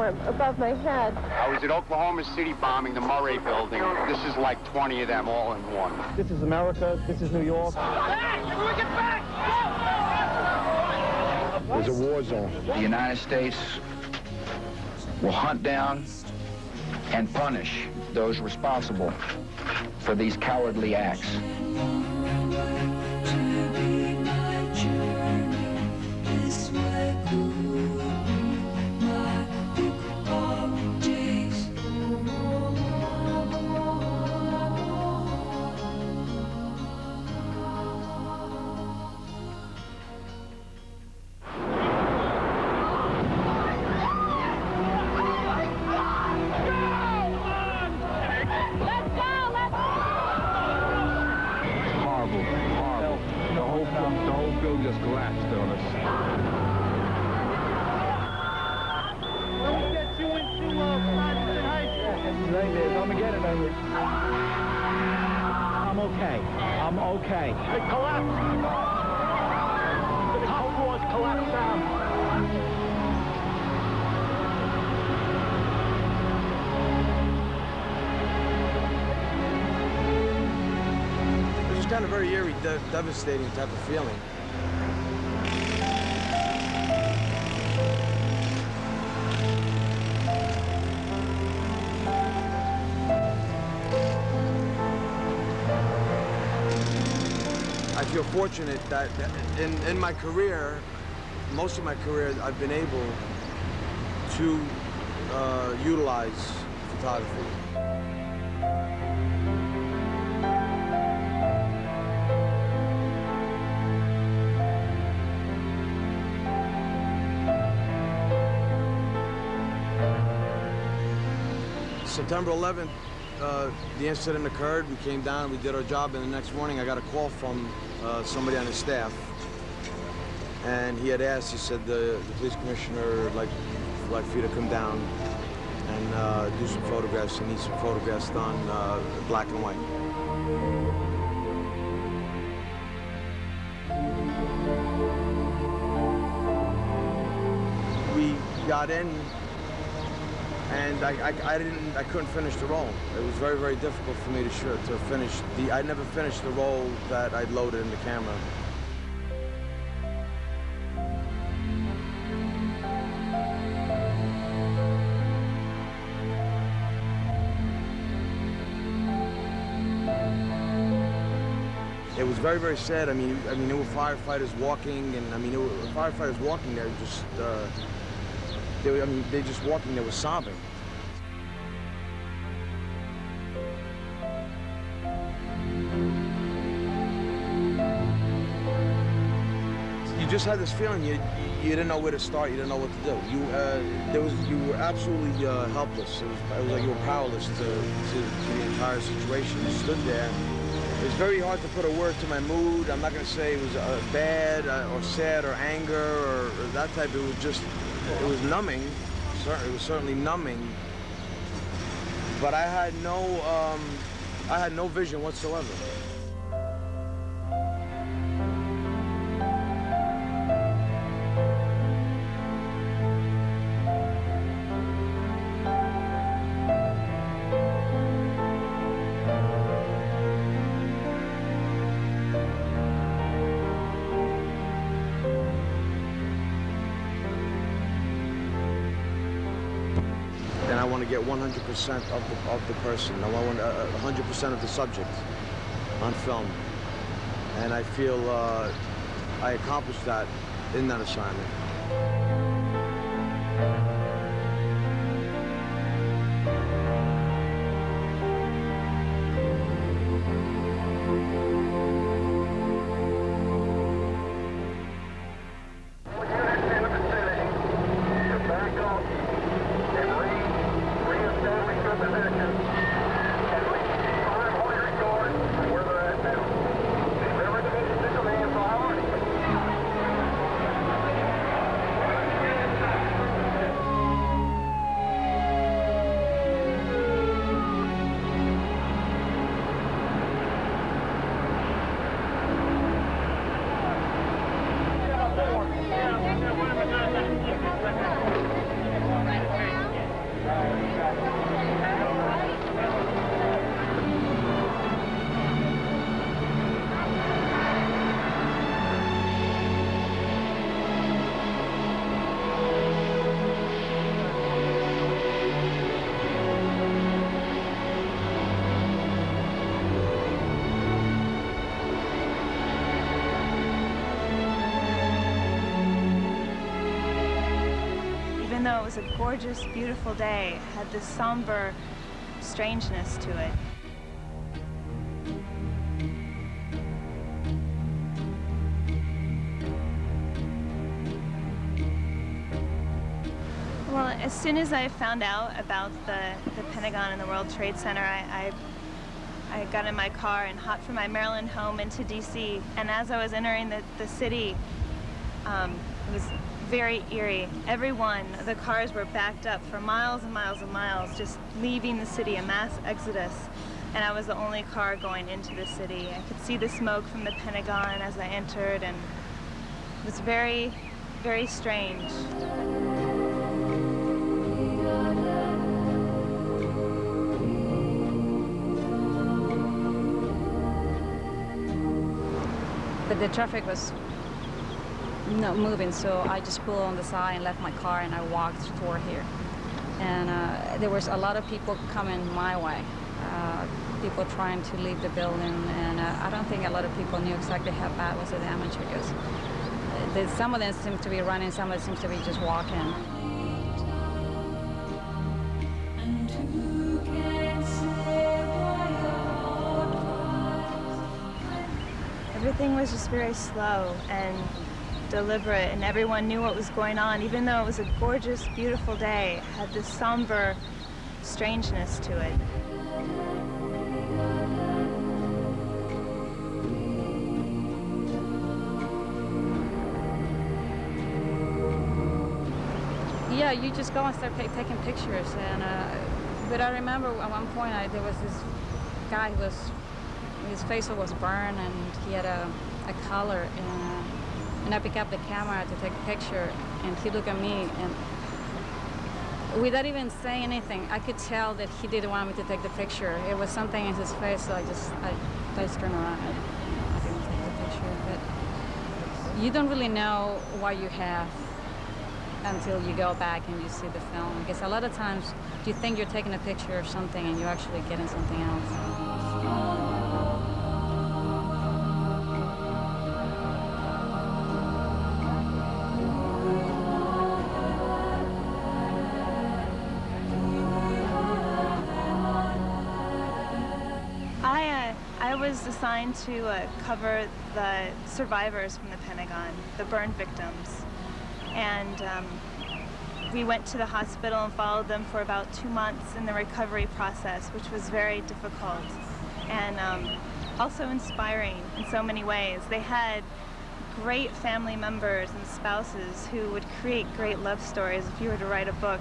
platform above my head. I was at Oklahoma City bombing the Murray building. This is like 20 of them all in one. This is America. This is New York. Back! Everyone get back! There's a war zone. The United States will hunt down and punish those responsible for these cowardly acts. I'm okay. It collapsed. The top floors collapsed down. It was kind of very eerie, devastating type of feeling. I feel fortunate that in my career, most of my career, I've been able to utilize photography. September 11th, the incident occurred. We came down, we did our job, and the next morning I got a call from somebody on his staff, and he had asked. He said the police commissioner would like for you to come down and do some photographs. He needs some photographs done, black and white. We got in. And I couldn't finish the roll. It was very, very difficult for me to finish I never finished the roll that I'd loaded in the camera. It was very, very sad. I mean, there were firefighters walking, and there were firefighters walking there just. They just walking, they were sobbing. You just had this feeling you didn't know where to start, you didn't know what to do. You were absolutely helpless. It was like you were powerless to the entire situation. You stood there. It was very hard to put a word to my mood. I'm not going to say it was bad or sad or anger or that type. It was just. It was numbing. It was certainly numbing. But I had no vision whatsoever. And I want to get 100% of the person. I want 100% of the subject on film. And I feel I accomplished that in that assignment. it was a gorgeous, beautiful day, it had this somber strangeness to it. Well, as soon as I found out about the Pentagon and the World Trade Center, I got in my car and hopped from my Maryland home into D.C. And as I was entering the city, it was very eerie. The cars were backed up for miles and miles and miles, just leaving the city, a mass exodus. And I was the only car going into the city. I could see the smoke from the Pentagon as I entered, and it was very, very strange. But the traffic was not moving, so I just pulled on the side and left my car and I walked toward here. And there was a lot of people coming my way, people trying to leave the building, and I don't think a lot of people knew exactly how bad was the damage, because some of them seem to be running, some of them seem to be just walking. Everything was just very slow and deliberate, and everyone knew what was going on, even though it was a gorgeous, beautiful day. It had this somber strangeness to it. Yeah, you just go and start taking pictures, and but I remember at one point there was this guy who was, his face was burned and he had a collar, and I picked up the camera to take a picture, and he looked at me, and without even saying anything, I could tell that he didn't want me to take the picture. It was something in his face, so I just turned around and I didn't take the picture. But you don't really know what you have until you go back and you see the film, because a lot of times you think you're taking a picture of something and you're actually getting something else. I was assigned to cover the survivors from the Pentagon, the burn victims. And we went to the hospital and followed them for about 2 months in the recovery process, which was very difficult and also inspiring in so many ways. They had great family members and spouses who would create great love stories if you were to write a book.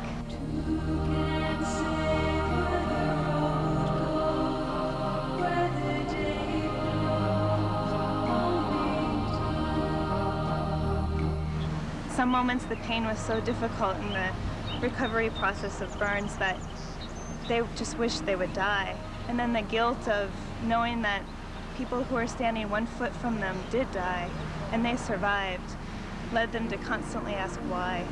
Some moments the pain was so difficult in the recovery process of burns that they just wished they would die. And then the guilt of knowing that people who were standing 1 foot from them did die, and they survived, led them to constantly ask why.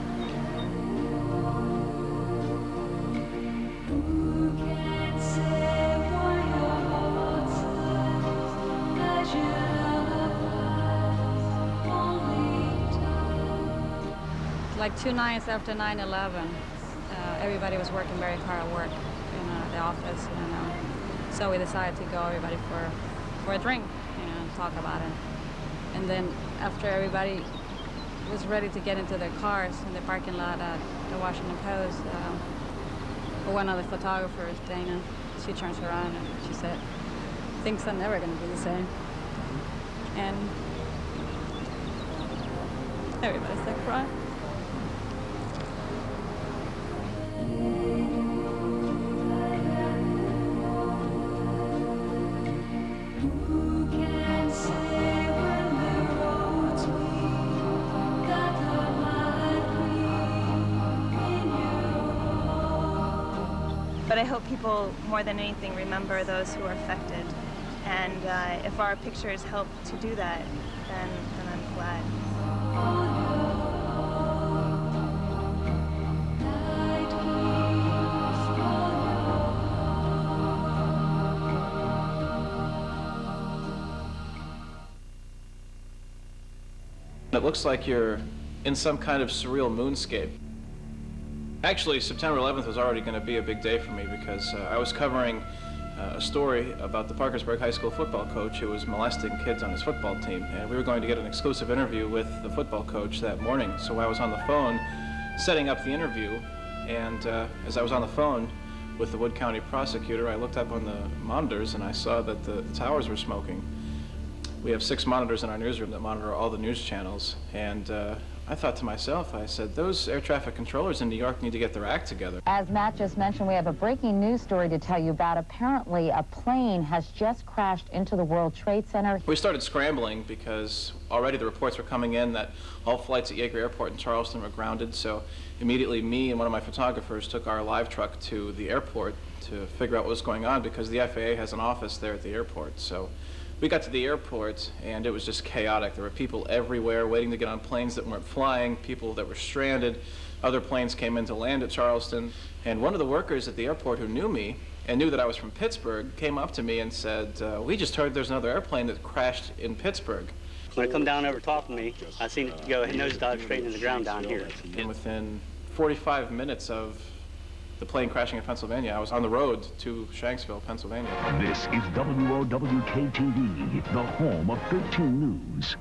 Like 2 nights after 9/11, everybody was working very hard at work in the office, so we decided to go everybody for a drink and talk about it. And then after everybody was ready to get into their cars in the parking lot at the Washington Post, one of the photographers, Dana, she turns around and she said, "Things are never going to be the same." And everybody started crying. But I hope people, more than anything, remember those who are affected. And if our pictures help to do that, then I'm glad. It looks like you're in some kind of surreal moonscape. Actually, September 11th was already going to be a big day for me because I was covering a story about the Parkersburg High School football coach who was molesting kids on his football team, and we were going to get an exclusive interview with the football coach that morning. So I was on the phone setting up the interview, and as I was on the phone with the Wood County prosecutor, I looked up on the monitors and I saw that the towers were smoking. We have 6 monitors in our newsroom that monitor all the news channels, and I thought to myself, I said, those air traffic controllers in New York need to get their act together. As Matt just mentioned, we have a breaking news story to tell you about. Apparently, a plane has just crashed into the World Trade Center. We started scrambling because already the reports were coming in that all flights at Yeager Airport in Charleston were grounded, so immediately me and one of my photographers took our live truck to the airport to figure out what was going on because the FAA has an office there at the airport. So we got to the airport and it was just chaotic. There were people everywhere waiting to get on planes that weren't flying, people that were stranded. Other planes came in to land at Charleston. And one of the workers at the airport who knew me and knew that I was from Pittsburgh came up to me and said, we just heard there's another airplane that crashed in Pittsburgh. When it come down over top of me, I seen it go nose dive straight into the ground down here. And within 45 minutes of the plane crashing in Pennsylvania, I was on the road to Shanksville, Pennsylvania. This is WOWK-TV, the home of 13 News.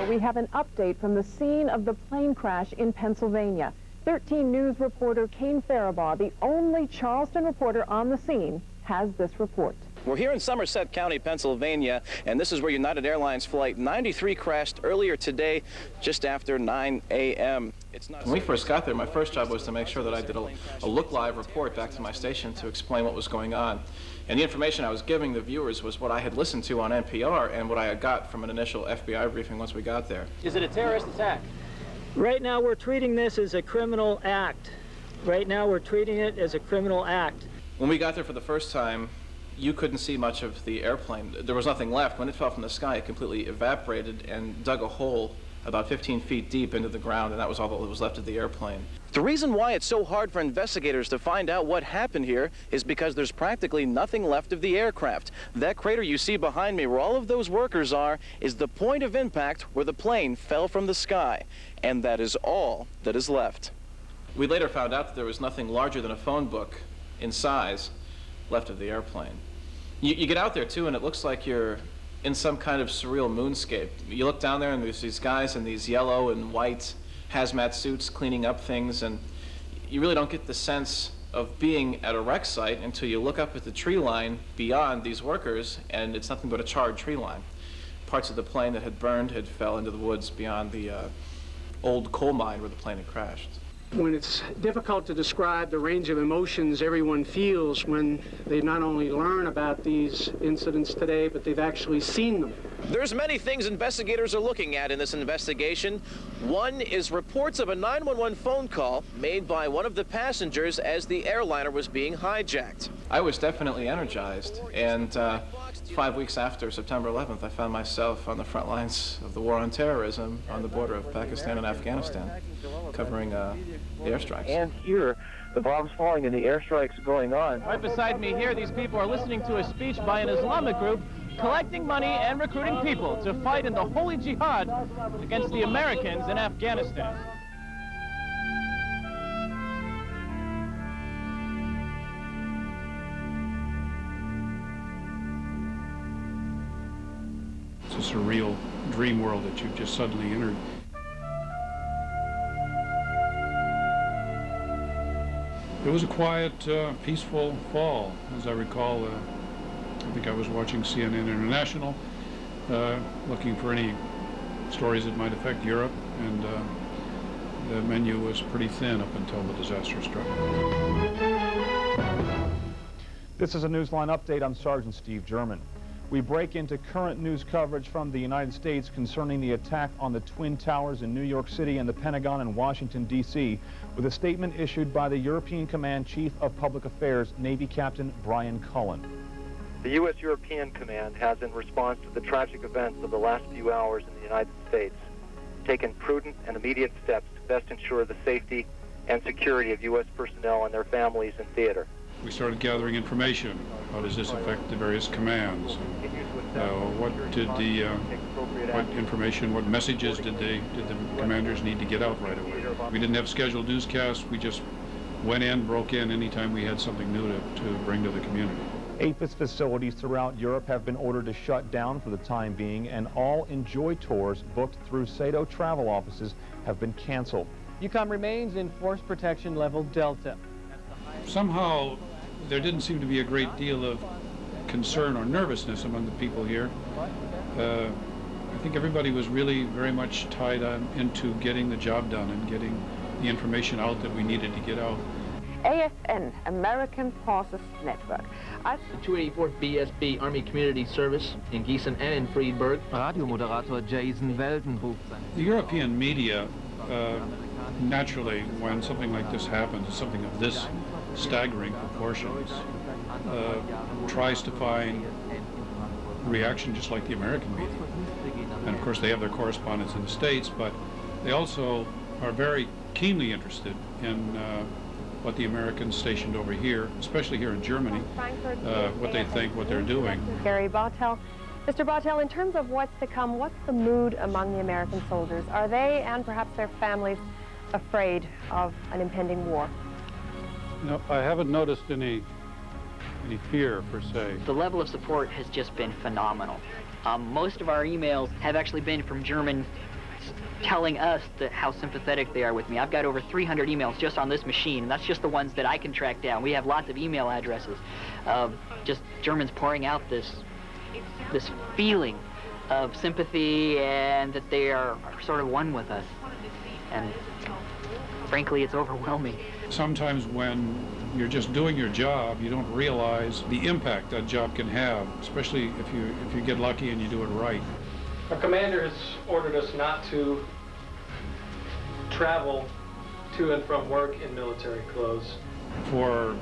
We have an update from the scene of the plane crash in Pennsylvania. 13 News reporter Kane Farabaugh, the only Charleston reporter on the scene, has this report. We're here in Somerset County, Pennsylvania, and this is where United Airlines Flight 93 crashed earlier today, just after 9 a.m. When we first got there, my first job was to make sure that I did a look live report back to my station to explain what was going on. And the information I was giving the viewers was what I had listened to on NPR and what I had got from an initial FBI briefing once we got there. Is it a terrorist attack? Right now we're treating this as a criminal act. Right now we're treating it as a criminal act. When we got there for the first time, you couldn't see much of the airplane. There was nothing left. When it fell from the sky, it completely evaporated and dug a hole about 15 feet deep into the ground, and that was all that was left of the airplane. The reason why it's so hard for investigators to find out what happened here is because there's practically nothing left of the aircraft. That crater you see behind me, where all of those workers are, is the point of impact where the plane fell from the sky, and that is all that is left. We later found out that there was nothing larger than a phone book in size left of the airplane. You get out there too, and it looks like you're in some kind of surreal moonscape. You look down there and there's these guys in these yellow and white hazmat suits cleaning up things, and you really don't get the sense of being at a wreck site until you look up at the tree line beyond these workers, and it's nothing but a charred tree line. Parts of the plane that had burned had fell into the woods beyond the old coal mine where the plane had crashed. When it's difficult to describe the range of emotions everyone feels when they not only learn about these incidents today, but they've actually seen them. There's many things investigators are looking at in this investigation. One is reports of a 911 phone call made by one of the passengers as the airliner was being hijacked. I was definitely energized, and 5 weeks after September 11th, I found myself on the front lines of the war on terrorism on the border of Pakistan and Afghanistan, covering the airstrikes. And here, the bombs falling and the airstrikes going on. Right beside me here, these people are listening to a speech by an Islamic group collecting money and recruiting people to fight in the holy jihad against the Americans in Afghanistan. It's a surreal dream world that you've just suddenly entered. It was a quiet, peaceful fall, as I recall. I think I was watching CNN International, looking for any stories that might affect Europe, and the menu was pretty thin up until the disaster struck. This is a Newsline update. I'm Sergeant Steve German. We break into current news coverage from the United States concerning the attack on the Twin Towers in New York City and the Pentagon in Washington, D.C., with a statement issued by the European Command Chief of Public Affairs, Navy Captain Brian Cullen. The U.S. European Command has, in response to the tragic events of the last few hours in the United States, taken prudent and immediate steps to best ensure the safety and security of U.S. personnel and their families in theater. We started gathering information. How does this affect the various commands? What information, what messages did the commanders need to get out right away? We didn't have scheduled newscasts. We just went in, broke in anytime we had something new to bring to the community. AFRTS facilities throughout Europe have been ordered to shut down for the time being, and all Enjoy tours booked through Sado travel offices have been canceled. UCOM remains in force protection level Delta. Somehow, there didn't seem to be a great deal of concern or nervousness among the people here. I think everybody was really very much tied into getting the job done and getting the information out that we needed to get out. AFN, American Forces Network. The 284th BSB Army Community Service in Gießen and in Friedberg. Radiomoderator Jason Welden ruft The European media, naturally, when something like this happens, something of this staggering proportions, tries to find reaction just like the American media. And of course they have their correspondents in the States, but they also are very keenly interested in what the Americans stationed over here, especially here in Germany, what they think, what they're doing. Gary Bartel. Mr. Bartel, in terms of what's to come, what's the mood among the American soldiers? Are they, and perhaps their families, afraid of an impending war? No, I haven't noticed any fear, per se. The level of support has just been phenomenal. Most of our emails have actually been from Germans telling us how sympathetic they are with me. I've got over 300 emails just on this machine, and that's just the ones that I can track down. We have lots of email addresses of just Germans pouring out this feeling of sympathy and that they are sort of one with us. And frankly, it's overwhelming. Sometimes when you're just doing your job, you don't realize the impact that job can have, especially if you get lucky and you do it right. Our commander has ordered us not to travel to and from work in military clothes. For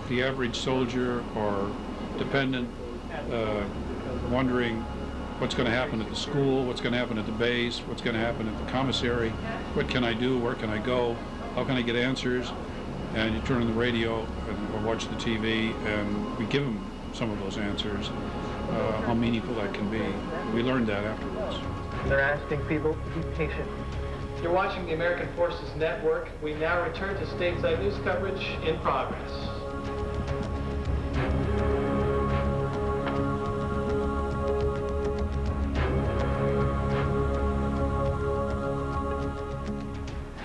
the average soldier or dependent wondering what's going to happen at the school, what's going to happen at the base, what's going to happen at the commissary, what can I do, where can I go, how can I get answers, and you turn on the radio or watch the TV and we give them some of those answers, how meaningful that can be. We learned that afterwards. They're asking people to be patient. You're watching the American Forces Network. We now return to stateside news coverage in progress.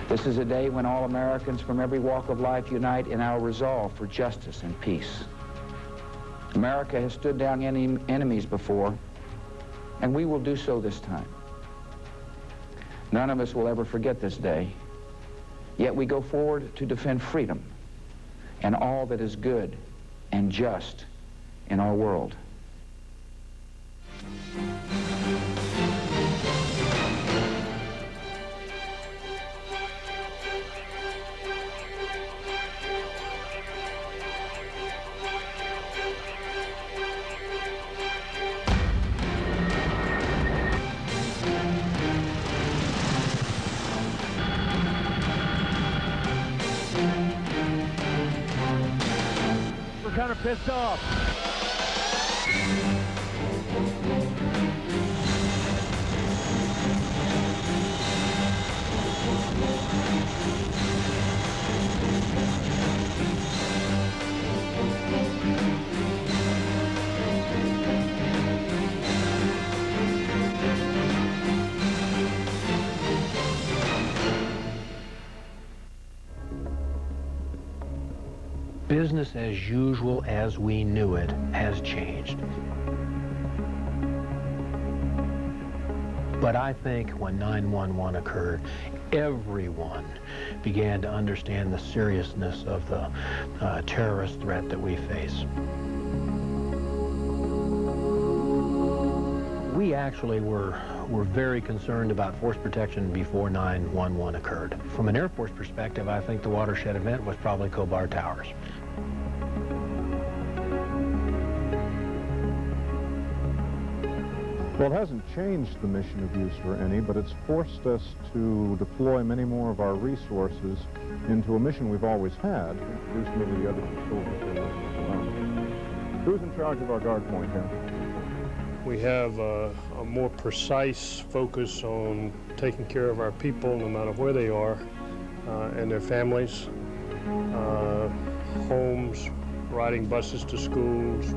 This is a day when all Americans from every walk of life unite in our resolve for justice and peace. America has stood down enemies before, and we will do so this time. None of us will ever forget this day, yet we go forward to defend freedom and all that is good and just in our world. Kind of pissed off. Business as usual as we knew it has changed. But I think when 9/11 occurred, everyone began to understand the seriousness of the terrorist threat that we face. We actually were very concerned about force protection before 9/11 occurred. From an Air Force perspective, I think the watershed event was probably Khobar Towers. Well, it hasn't changed the mission of use for any, but it's forced us to deploy many more of our resources into a mission we've always had, introduce many of the other soldiers. Who's in charge of our guard point here? We have a more precise focus on taking care of our people, no matter where they are, and their families. homes, riding buses to schools.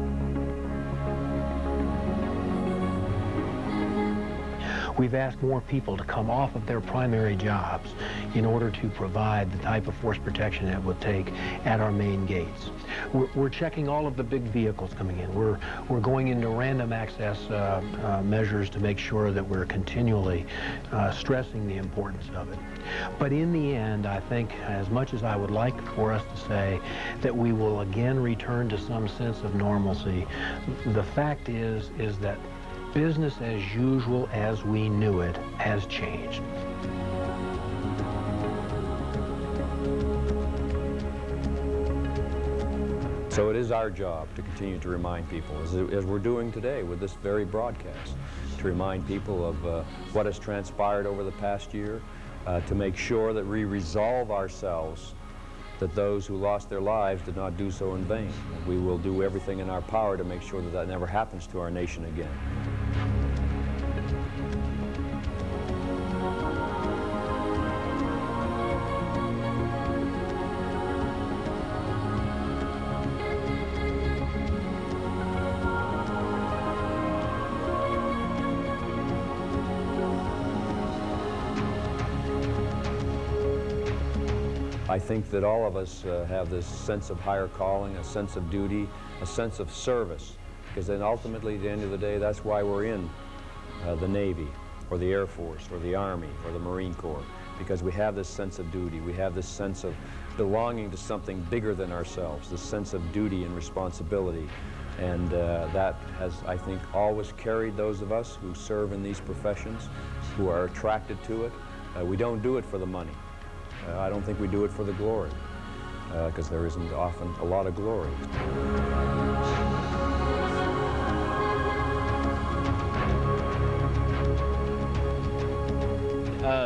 We've asked more people to come off of their primary jobs in order to provide the type of force protection that it would take at our main gates. We're checking all of the big vehicles coming in. We're going into random access measures to make sure that we're continually stressing the importance of it. But in the end, I think, as much as I would like for us to say that we will again return to some sense of normalcy, the fact is that business as usual as we knew it has changed. So it is our job to continue to remind people, as we're doing today with this very broadcast, to remind people of what has transpired over the past year, to make sure that we resolve ourselves that those who lost their lives did not do so in vain. We will do everything in our power to make sure that that never happens to our nation again. I think that all of us have this sense of higher calling, a sense of duty, a sense of service, because then ultimately, at the end of the day, that's why we're in the Navy, or the Air Force, or the Army, or the Marine Corps, because we have this sense of duty, we have this sense of belonging to something bigger than ourselves, this sense of duty and responsibility, and that has, I think, always carried those of us who serve in these professions, who are attracted to it. We don't do it for the money. I don't think we do it for the glory, because there isn't often a lot of glory.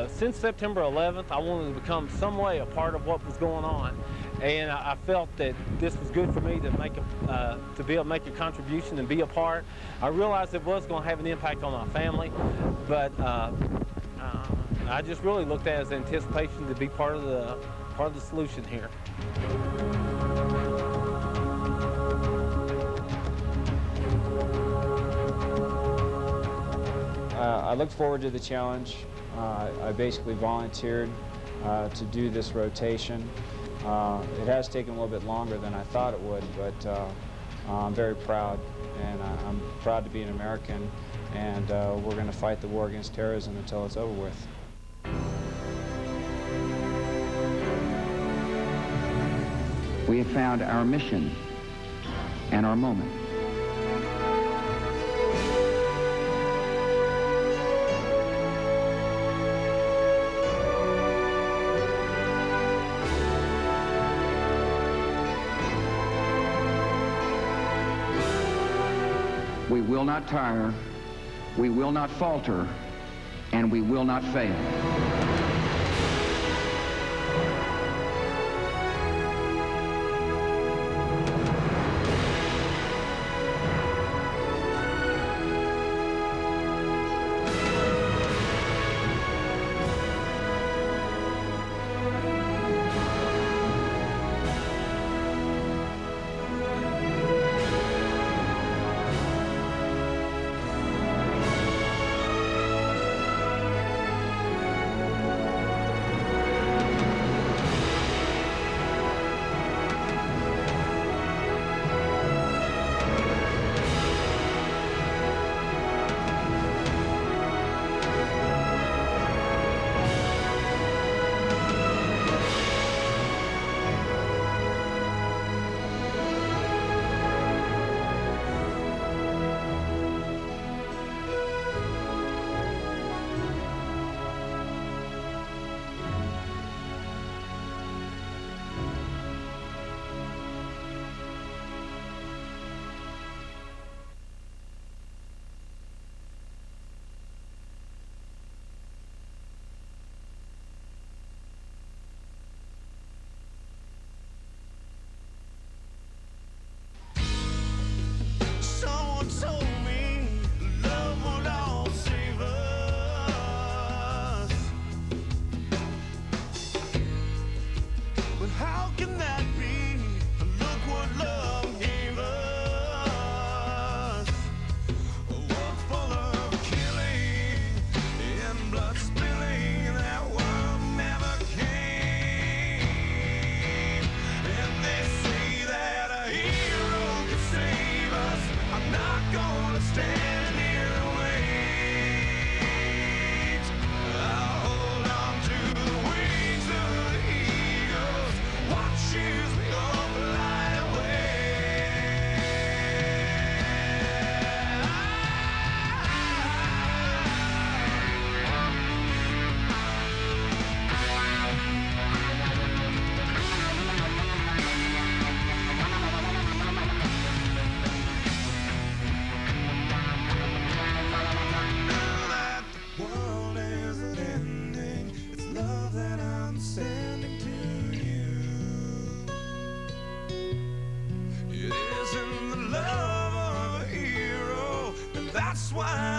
Since September 11th, I wanted to become some way a part of what was going on, and I felt that this was good for me to make to be able to make a contribution and be a part. I realized it was going to have an impact on my family, but I just really looked at it as anticipation to be part of the solution here. I looked forward to the challenge. I basically volunteered to do this rotation. It has taken a little bit longer than I thought it would, but I'm very proud, and I'm proud to be an American, and we're going to fight the war against terrorism until it's over with. We have found our mission and our moment. We will not tire, we will not falter, and we will not fail. How can gonna stand here and wait. I'll hold on to the wings of the eagles, watch as we all fly away. That's why